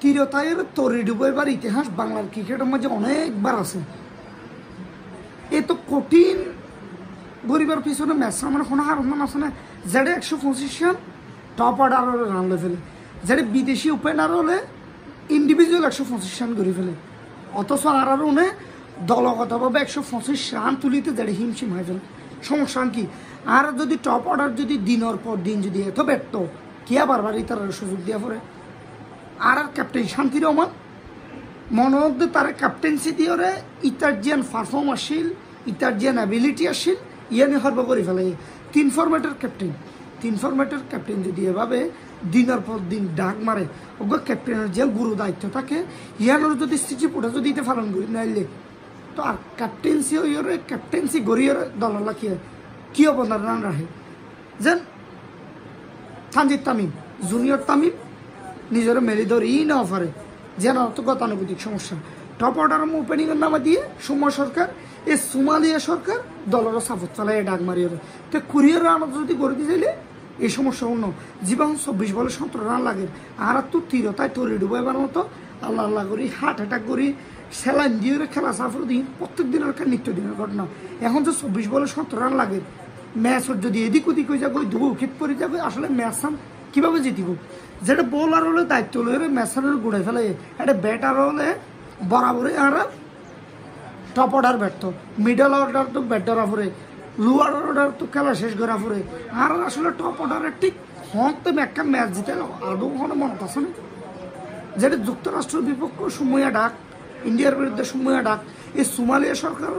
তিরতায়ের তরি ডুবাইবার ইতিহাস বাংলার ক্রিকেটের মাঝে অনেকবার আছে। এ তো কঠিন গরিবের পিছনে ম্যাচ আমার কোনো হারমান আছে না, যেটা 125 রান টপ অর্ডার রান লে ফেলে, যেটা বিদেশি ওপেনার হলে ইন্ডিভিজুয়াল 125 রান করে ফেলে, অথচ আর উনি দলগতভাবে 125 রান তুলিতে যেটা হিমশিম হয়ে ফেলে। সমস্যা কি? আর যদি টপ অর্ডার যদি দিনের পর দিন যদি এত ব্যর্থ কে বারবার তার সুযোগ দিয়া পড়ে। আর ক্যাপ্টেন শান্তি রহমান মনে মধ্যে তার ক্যাপ্টেন্সি দিয়ে ইতার জিয়ান পারফর্মারশীল, ইতার জিয়ান অ্যাবিলিটি আসিল, ইয়ানি হরব করে ফেলে। 3 ফরম্যাটের ক্যাপ্টেন যদি এভাবে দিনের পর দিন ডাক মারে, ওগো ক্যাপ্টেনের যে গুরু দায়িত্ব থাকে ইয়ানোর যদি স্থিতিপুটা যদি এটা পালন করি নাইলে তো আর ক্যাপ্টেন্সি গড়িয়ে দললা কি অবদান রান রাখে। যেন তানজিদ তামিম জুনিয়র তামিম নিজের মেলি ধরেই না পারে, যেন অত গতানুগতিক সমস্যা। টপ অর্ডার ওপেনিংয়ের নামে দিয়ে সুমা সরকার এই সুমালিয়া সরকার দলের সাপোর্ট চালায় ডাক মারিয়ে তো কুরিয়ার রান যদি করে দিয়ে চাইলে এই সমস্যা অন্য জীবন 24 বলে 17 রান লাগে। আর তো তিরতায় তরি ডুবাইবার মতো আল্লাহ আল্লাহ করি হার্ট অ্যাটাক করি স্যালাইন দিয়ে খেলা সাফর দিন প্রত্যেক দিনের নিত্যদিনের ঘটনা। এখন যে 24 বলে 17 রান লাগে, ম্যাচ যদি এদিক ওদিক হয়ে যাবে, 2 উইকেট পরে যাবে, আসলে ম্যাচ কীভাবে জিতিব? যেটা বোলার হলে দায়িত্ব লয়ে ম্যাচের গুড়াই ফেলে, একটা ব্যাটার হলে বরাবরই আর টপ অর্ডার ব্যর্থ, মিডল অর্ডার তো ব্যাটার পরে, লোয়ার অর্ডার তো খেলা শেষ করা পরে। আর আসলে টপ অর্ডারের ঠিক হতে একটা ম্যাচ জিতে আদৌ কোনো মনে আছে না? যেটা যুক্তরাষ্ট্রের বিপক্ষ সুময়া ডাক, ইন্ডিয়ার বিরুদ্ধে সুময়া ডাক, এই সোমালিয়া সরকার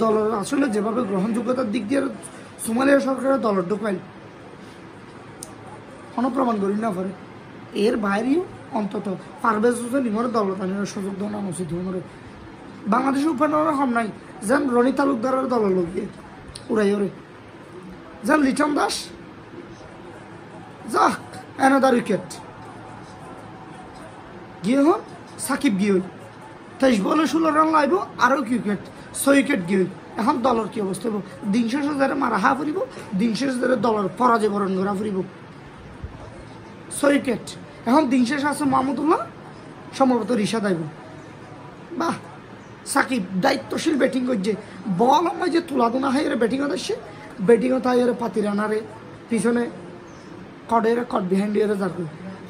দলের আসলে যেভাবে গ্রহণযোগ্যতার দিক দিয়ে সোমালিয়া সরকারের দলের ঢুকাইল কোনো প্রমাণ করি না পারে। এর বাইরেও অন্তত পারভেজ হোসেন ইমর দলতানের সুযোগ দেওয়া উচিত ইমরে। বাংলাদেশের ওপেনার হম নাই, যেন রনি তালুকদারের দলের লোক গিয়ে উড়াই ওরে, যেন লিটন দাস যাক অ্যানাদার উইকেট গিয়ে হন, সাকিব গিয়ে 23 বলে 16 রান লাইব, আরও কি উইকেট 6 উইকেট গিয়ে। এখন দলের কি অবস্থা হইব? দিন শেষে যারা মারা হা ফুরিব, দিন শেষে যারা দলের পরাজয় বরণ করা ফুরিব 6 উইকেট। এখন দিন শেষে আছে মাহমুদুল্লাহ, সম্ভবত রিশাদ আইব। বাহ, সাকিব দায়িত্বশীল ব্যাটিং করছে, বল আমার যে তুলাদুনা হয় এর ব্যাটিংও আসছে, ব্যাটিংও তাই এর পাতি রানারে পিছনে কট বিহাইন্ড এর যার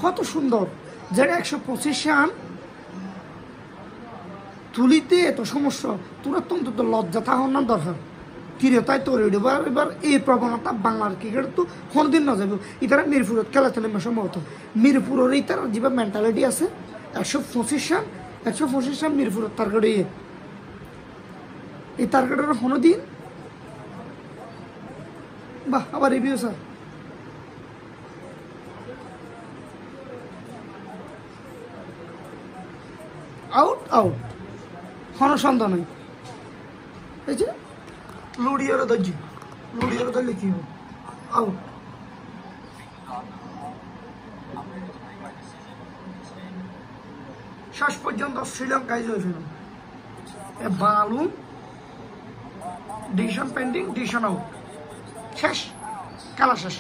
কত সুন্দর, যেটা 125 রান তুলিতে এত সমস্যা। তোরা তো অন্তত লজ্জা থাকার না দরকার। তিরতায় তৈরি এবার এই প্রবণতা বাংলার ক্রিকেট তো কোনদিন না যাবে। ইতারা মিরপুরের খেলা খেলে সম্ভবত মিরপুরের ইতারা যেভাবে মেন্টালিটি আছে 125 রান মিরপুরের টার্গেট এই টার্গেটের কোনো দিন বাহ। আবার রিভিউ স্যার আউট কোনো সন্দেহ নেই। এই যে লুডিয়ার ধরলে কি হবে? আউট। শেষ পর্যন্ত শ্রীলঙ্কায় জয় ফেল, বালু ডিসিশন পেন্ডিং, ডিসিশন আউট, শেষ, খেলা শেষ।